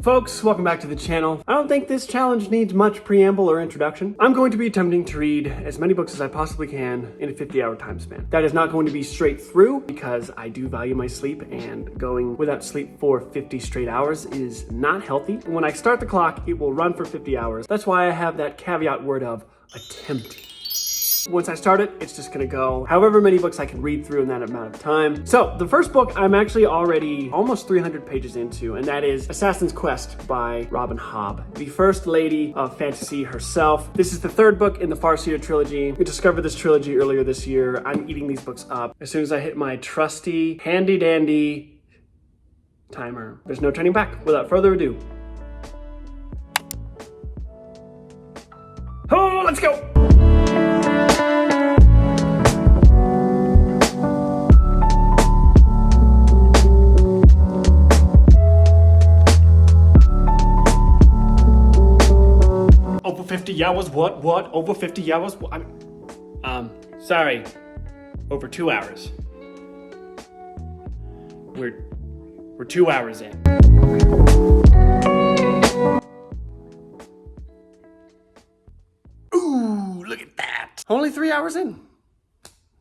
Folks, welcome back to the channel. I don't think this challenge needs much preamble or introduction. I'm going to be attempting to read as many books as I possibly can in a 50-hour time span. That is not going to be straight through because I do value my sleep, and going without sleep for 50 straight hours is not healthy. When I start the clock, it will run for 50 hours. That's why I have that caveat word of attempting. Once I start it, it's just gonna go however many books I can read through in that amount of time. So the first book I'm actually already almost 300 pages into, and that is Assassin's Quest by Robin Hobb, the first lady of fantasy herself. This is the third book in the Farseer trilogy. We discovered this trilogy earlier this year. I'm eating these books up as soon as I hit my trusty handy dandy timer. There's no turning back. Without further ado. Oh, let's go! Over 50 hours, what? Over 50 hours? Sorry. Over 2 hours. We're 2 hours in. Ooh, look at that. Only 3 hours in.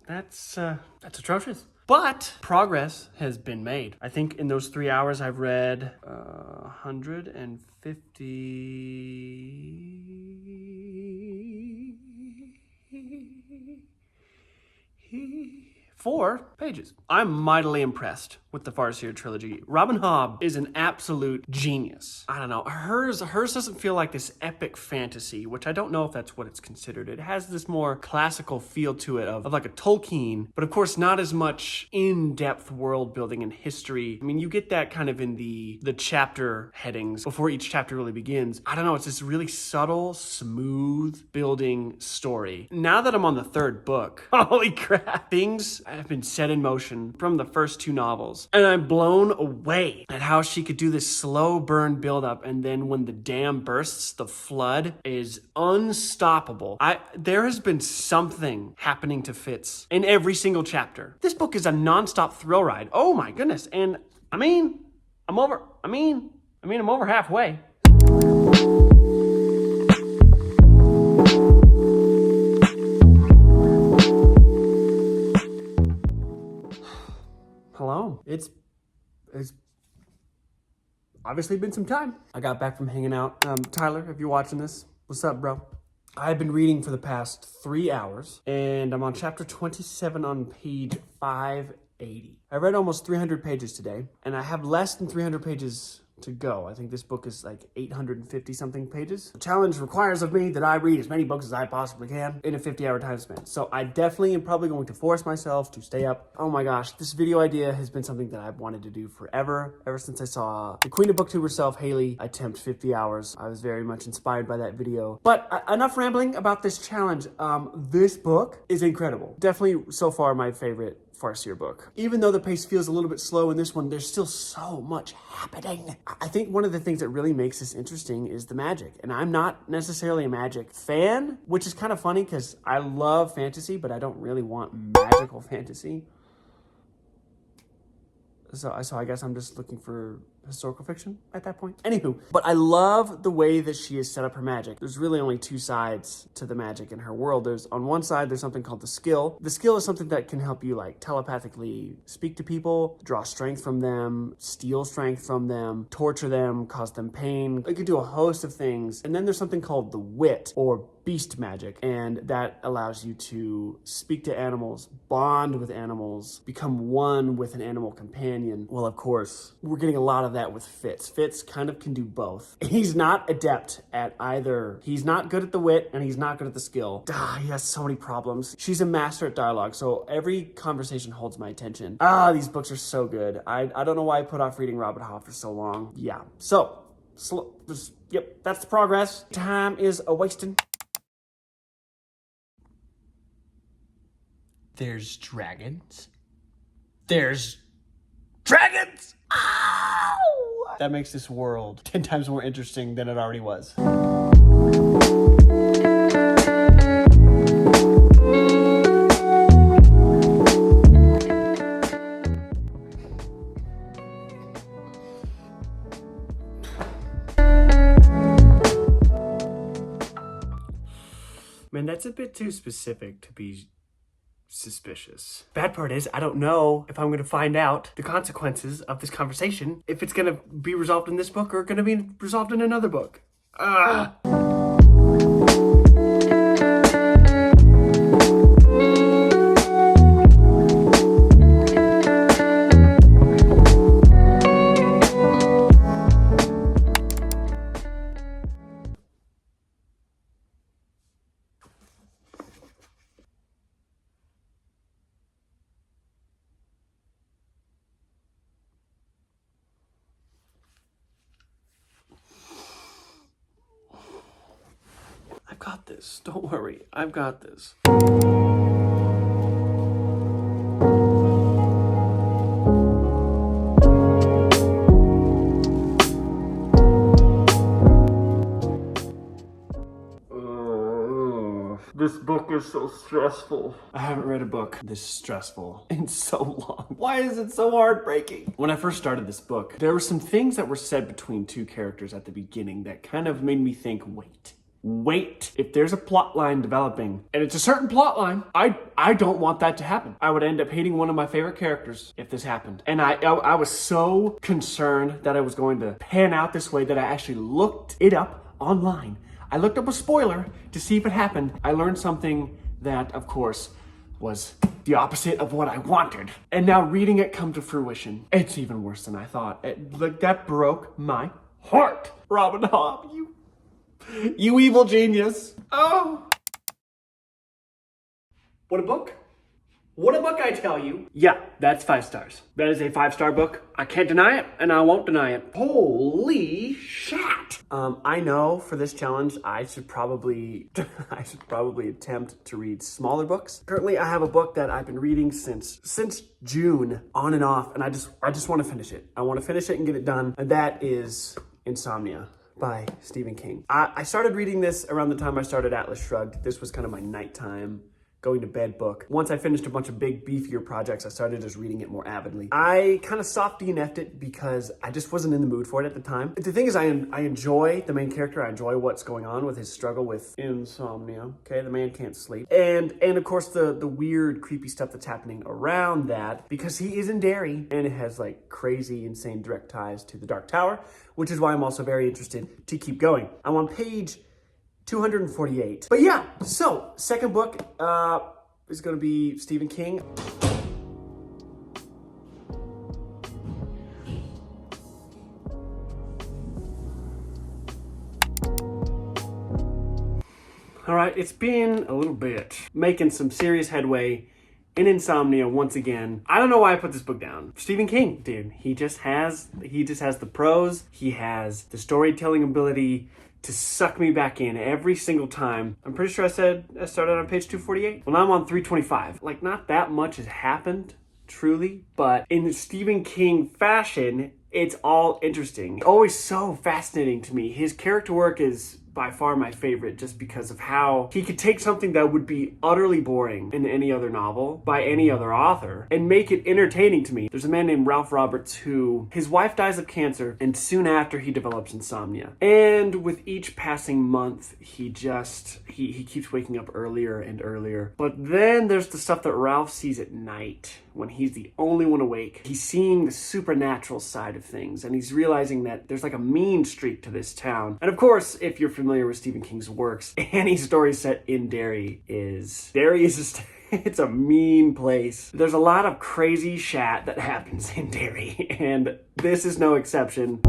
That's atrocious. But progress has been made. I think in those 3 hours I've read 154 pages. I'm mightily impressed with the Farseer trilogy. Robin Hobb is an absolute genius. I don't know, hers doesn't feel like this epic fantasy, which I don't know if that's what it's considered. It has this more classical feel to it of like a Tolkien, but of course not as much in-depth world building and history. I mean, you get that kind of in the chapter headings before each chapter really begins. I don't know, it's this really subtle, smooth building story. Now that I'm on the third book, holy crap, things have been set in motion from the first two novels. And I'm blown away at how she could do this slow burn buildup, and then when the dam bursts, the flood is unstoppable. There has been something happening to Fitz in every single chapter. This book is a nonstop thrill ride. Oh my goodness. And I'm over halfway. Hello. It's obviously been some time. I got back from hanging out. Tyler, if you're watching this, what's up, bro? I've been reading for the past 3 hours, and I'm on chapter 27 on page 580. I read almost 300 pages today, and I have less than 300 pages to go. I think this book is like 850 something pages. The challenge requires of me that I read as many books as I possibly can in a 50-hour time span. So I definitely am probably going to force myself to stay up. Oh my gosh, this video idea has been something that I've wanted to do forever. Ever since I saw the queen of booktube herself, Haley, attempt 50 hours. I was very much inspired by that video. But enough rambling about this challenge. This book is incredible. Definitely so far my favorite Farseer book. Even though the pace feels a little bit slow in this one, there's still so much happening. I think one of the things that really makes this interesting is the magic. And I'm not necessarily a magic fan, which is kind of funny because I love fantasy, but I don't really want magical fantasy. So I guess I'm just looking for historical fiction at that point. Anywho, but I love the way that she has set up her magic. There's really only two sides to the magic in her world. On one side, there's something called the skill. The skill is something that can help you like telepathically speak to people, draw strength from them, steal strength from them, torture them, cause them pain. It could do a host of things. And then there's something called the wit or beast magic, and that allows you to speak to animals, bond with animals, become one with an animal companion. Well, of course, we're getting a lot of that with Fitz. Fitz kind of can do both. He's not adept at either. He's not good at the wit, and he's not good at the skill. He has so many problems. She's a master at dialogue, so every conversation holds my attention. These books are so good. I don't know why I put off reading Robin Hobb for so long. Yeah, so, yep, that's the progress. Time is a-wasting. There's dragons. There's dragons! Ow! That makes this world 10 times more interesting than it already was. Man, that's a bit too specific to be suspicious. Bad part is, I don't know if I'm gonna find out the consequences of this conversation, if it's gonna be resolved in this book or gonna be resolved in another book. Ah. I've got this. Don't worry. I've got this. This book is so stressful. I haven't read a book this stressful in so long. Why is it so heartbreaking? When I first started this book, there were some things that were said between two characters at the beginning that kind of made me think, wait, if there's a plot line developing, and it's a certain plot line, I don't want that to happen. I would end up hating one of my favorite characters if this happened. And I was so concerned that I was going to pan out this way that I actually looked it up online. I looked up a spoiler to see if it happened. I learned something that, of course, was the opposite of what I wanted. And now reading it come to fruition, it's even worse than I thought. That broke my heart. Robin Hobb, you evil genius. Oh. What a book. What a book, I tell you. Yeah, that's 5 stars. That is a 5-star book. I can't deny it, and I won't deny it. Holy shat. I know for this challenge, I should probably attempt to read smaller books. Currently, I have a book that I've been reading since June, on and off, and I just want to finish it. I want to finish it and get it done, and that is Insomnia by Stephen King. I started reading this around the time I started Atlas Shrugged. This was kind of my nighttime going to bed book. Once I finished a bunch of big, beefier projects, I started just reading it more avidly. I kind of soft DNF'd it because I just wasn't in the mood for it at the time. The thing is, I enjoy the main character. I enjoy what's going on with his struggle with insomnia. Okay, the man can't sleep. And of course, the weird, creepy stuff that's happening around that, because he is in Derry, and it has like crazy, insane direct ties to the Dark Tower, which is why I'm also very interested to keep going. I'm on page 248. But yeah, so second book is going to be Stephen King. All right, it's been a little bit, making some serious headway in Insomnia once again. I don't know why I put this book down. Stephen King, dude, he just has the prose, he has the storytelling ability to suck me back in every single time. I'm pretty sure I said I started on page 248. Well, now I'm on 325. Like, not that much has happened, truly, but in Stephen King fashion, it's all interesting. Always so fascinating to me. His character work is by far my favorite, just because of how he could take something that would be utterly boring in any other novel by any other author and make it entertaining to me. There's a man named Ralph Roberts who, his wife dies of cancer, and soon after he develops insomnia. And with each passing month, he keeps waking up earlier and earlier. But then there's the stuff that Ralph sees at night when he's the only one awake. He's seeing the supernatural side of things, and he's realizing that there's like a mean streak to this town. And of course, if you're familiar with Stephen King's works, any story set in Derry is it's a mean place. There's a lot of crazy shat that happens in Derry, and this is no exception.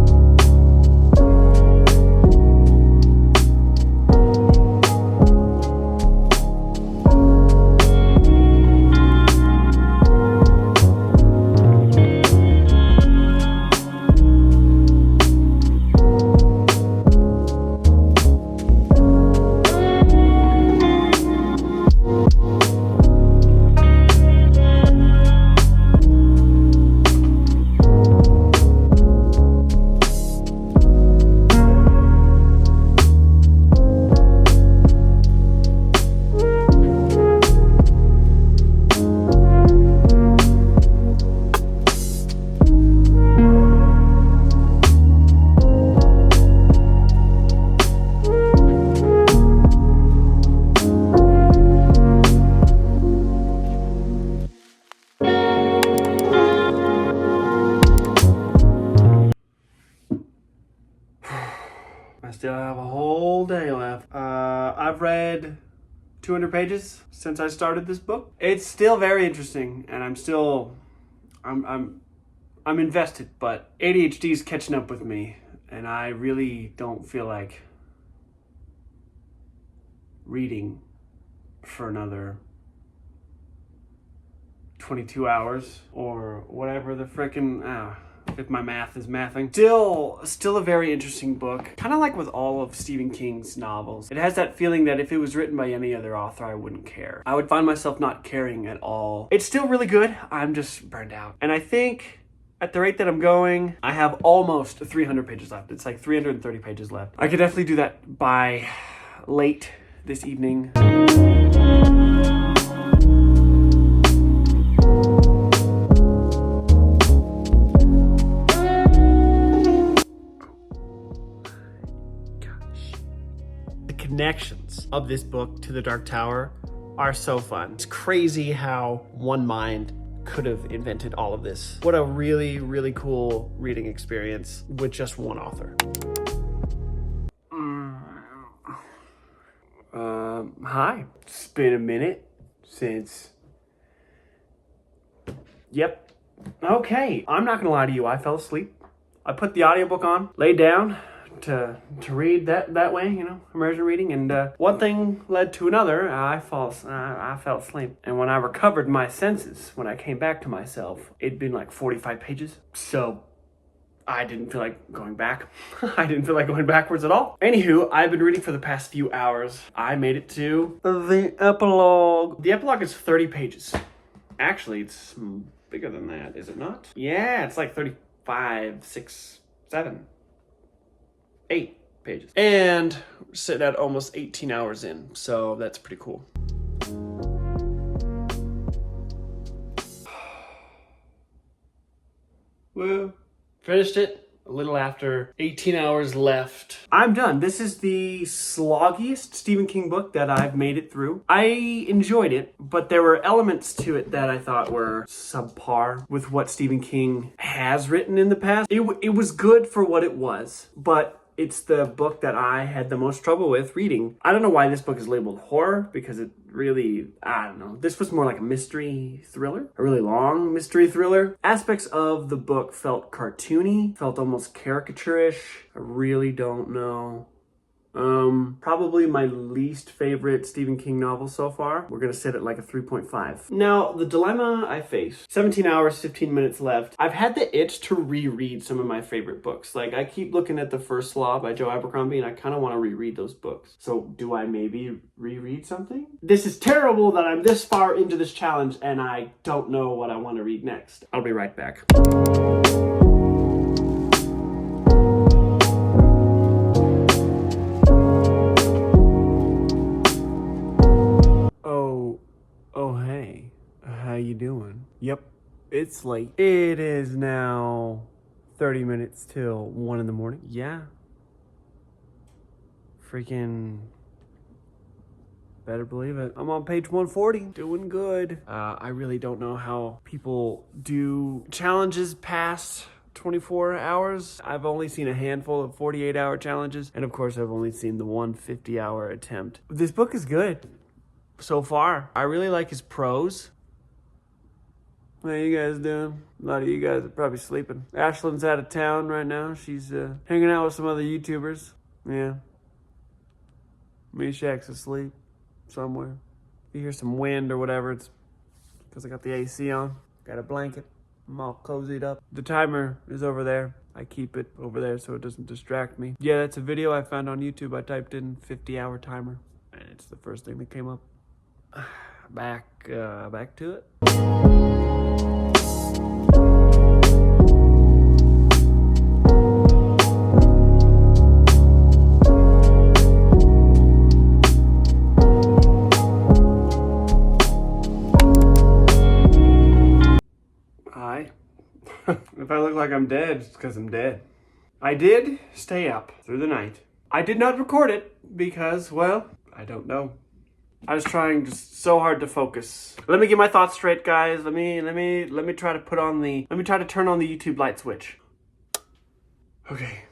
I still have a whole day left. I've read 200 pages since I started this book. It's still very interesting, and I'm invested, but ADHD is catching up with me, and I really don't feel like reading for another 22 hours or whatever the frickin', if my math is mathing. Still a very interesting book. Kind of like with all of Stephen King's novels. It has that feeling that if it was written by any other author, I wouldn't care. I would find myself not caring at all. It's still really good. I'm just burned out. And I think at the rate that I'm going, I have almost 300 pages left. It's like 330 pages left. I could definitely do that by late this evening. Connections of this book to The Dark Tower are so fun. It's crazy how one mind could have invented all of this. What a really, really cool reading experience with just one author. Hi. It's been a minute since... Yep. Okay. I'm not gonna lie to you. I fell asleep. I put the audiobook on, laid down, to read that way, immersion reading, and one thing led to another. I fell asleep, and when I recovered my senses, when I came back to myself, it'd been like 45 pages, so I didn't feel like going back. I didn't feel like going backwards at all. Anywho, I've been reading for the past few hours. I made it to the epilogue. The epilogue is 30 pages. Actually, it's bigger than that, is it not? Yeah, it's like 35, 6, 7. 8 pages. And we're sitting at almost 18 hours in, so that's pretty cool. Woo. Finished it a little after 18 hours left. I'm done. This is the sloggiest Stephen King book that I've made it through. I enjoyed it, but there were elements to it that I thought were subpar with what Stephen King has written in the past. It was good for what it was, but it's the book that I had the most trouble with reading. I don't know why this book is labeled horror, because it really, I don't know. This was more like a mystery thriller, a really long mystery thriller. Aspects of the book felt cartoony, felt almost caricaturish. I really don't know. Probably my least favorite Stephen King novel so far. We're gonna sit at like a 3.5. Now, the dilemma I face, 17 hours, 15 minutes left. I've had the itch to reread some of my favorite books. Like, I keep looking at The First Law by Joe Abercrombie, and I kind of want to reread those books. So do I maybe reread something? This is terrible that I'm this far into this challenge and I don't know what I want to read next. I'll be right back. Oh, hey. How you doing? Yep, it's late. It is now 30 minutes till 1 in the morning. Yeah. Freaking better believe it. I'm on page 140. Doing good. I really don't know how people do challenges past 24 hours. I've only seen a handful of 48-hour challenges. And of course, I've only seen the 150-hour attempt. This book is good. So far, I really like his prose. How you guys doing? A lot of you guys are probably sleeping. Ashlyn's out of town right now. She's hanging out with some other YouTubers. Yeah. Meshach's asleep somewhere. If you hear some wind or whatever, it's because I got the AC on. Got a blanket. I'm all cozied up. The timer is over there. I keep it over there so it doesn't distract me. Yeah, that's a video I found on YouTube. I typed in 50-hour timer, and it's the first thing that came up. Back to it. Hi. If I look like I'm dead, it's because I'm dead. I did stay up through the night. I did not record it because, well, I don't know. I was trying just so hard to focus. Let me get my thoughts straight, guys. Let me try to turn on the YouTube light switch. Okay.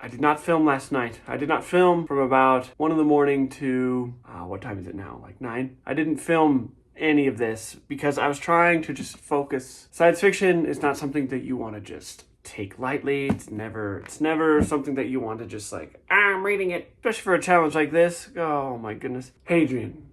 I did not film last night. I did not film from about 1 in the morning to, what time is it now? Like 9? I didn't film any of this because I was trying to just focus. Science fiction is not something that you want to just take lightly. It's never something that you want to just like, I'm reading it. Especially for a challenge like this. Oh my goodness. Hadrian,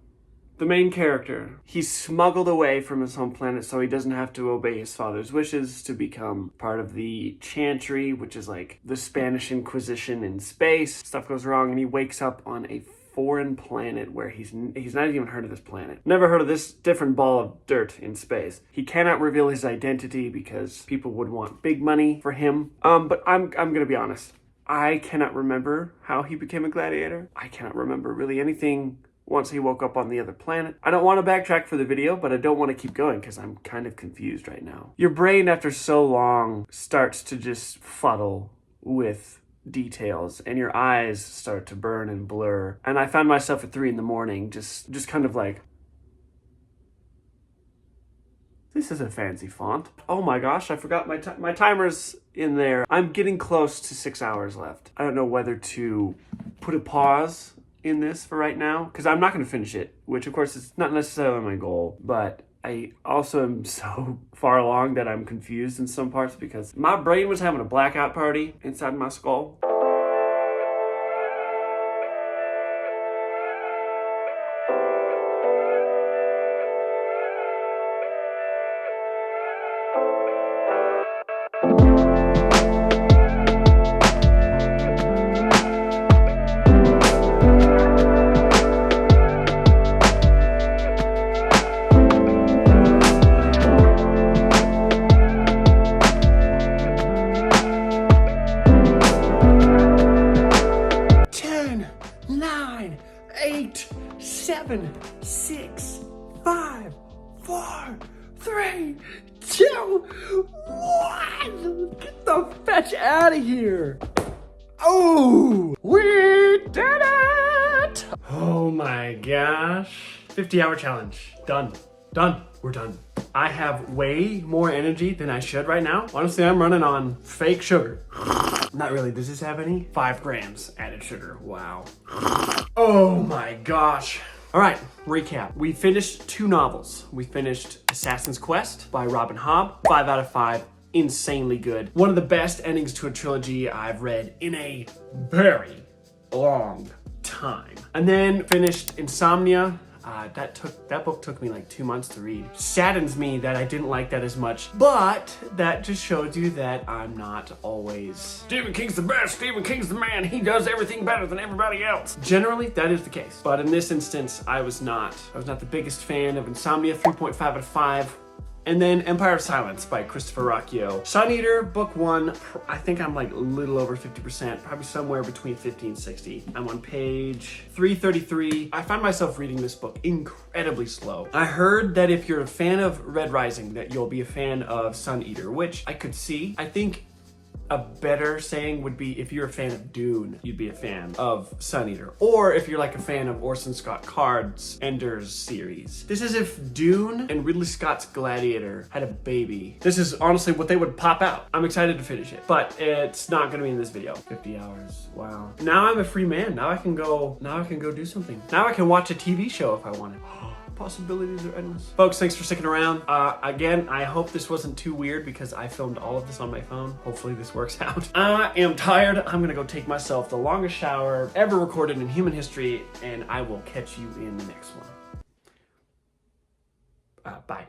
the main character, he's smuggled away from his home planet so he doesn't have to obey his father's wishes to become part of the Chantry, which is like the Spanish Inquisition in space. Stuff goes wrong and he wakes up on a foreign planet where he's not even heard of this planet. Never heard of this different ball of dirt in space. He cannot reveal his identity because people would want big money for him. But I'm gonna be honest. I cannot remember how he became a gladiator. I cannot remember really anything once he woke up on the other planet. I don't want to backtrack for the video, but I don't want to keep going because I'm kind of confused right now. Your brain after so long starts to just fuddle with details and your eyes start to burn and blur. And I found myself at 3 in the morning just kind of like, this is a fancy font. Oh my gosh, I forgot my timer's in there. I'm getting close to 6 hours left. I don't know whether to put a pause in this for right now because I'm not going to finish it, which of course is not necessarily my goal, but I also am so far along that I'm confused in some parts because my brain was having a blackout party inside my skull. Eight, 7, 6, 5, 4, 3, 2, 1. Get the fetch out of here. Oh, we did it. Oh my gosh. 50-hour challenge. Done. We're done. I have way more energy than I should right now. Honestly, I'm running on fake sugar. Not really. Does this have any? 5 grams added sugar. Wow. Oh my gosh. All right, recap. We finished 2 novels. We finished Assassin's Quest by Robin Hobb. 5 out of 5. Insanely good. One of the best endings to a trilogy I've read in a very long time. And then finished Insomnia. That book took me like 2 months to read. Saddens me that I didn't like that as much, but that just shows you that I'm not always Stephen King's the best, Stephen King's the man, he does everything better than everybody else. Generally, that is the case. But in this instance, I was not the biggest fan of Insomnia, 3.5 out of 5. And then Empire of Silence by Christopher Rocchio. Sun Eater, book 1, I think I'm like a little over 50%, probably somewhere between 50 and 60. I'm on page 333. I find myself reading this book incredibly slow. I heard that if you're a fan of Red Rising, that you'll be a fan of Sun Eater, which I could see. I think a better saying would be if you're a fan of Dune, you'd be a fan of Sun Eater. Or if you're like a fan of Orson Scott Card's Ender's series. This is if Dune and Ridley Scott's Gladiator had a baby. This is honestly what they would pop out. I'm excited to finish it, but it's not gonna be in this video. 50 hours, wow. Now I'm a free man. Now I can go do something. Now I can watch a TV show if I wanted. Possibilities are endless. Folks, thanks for sticking around. Again, I hope this wasn't too weird because I filmed all of this on my phone. Hopefully this works out. I am tired. I'm gonna go take myself the longest shower ever recorded in human history, and I will catch you in the next one. Bye.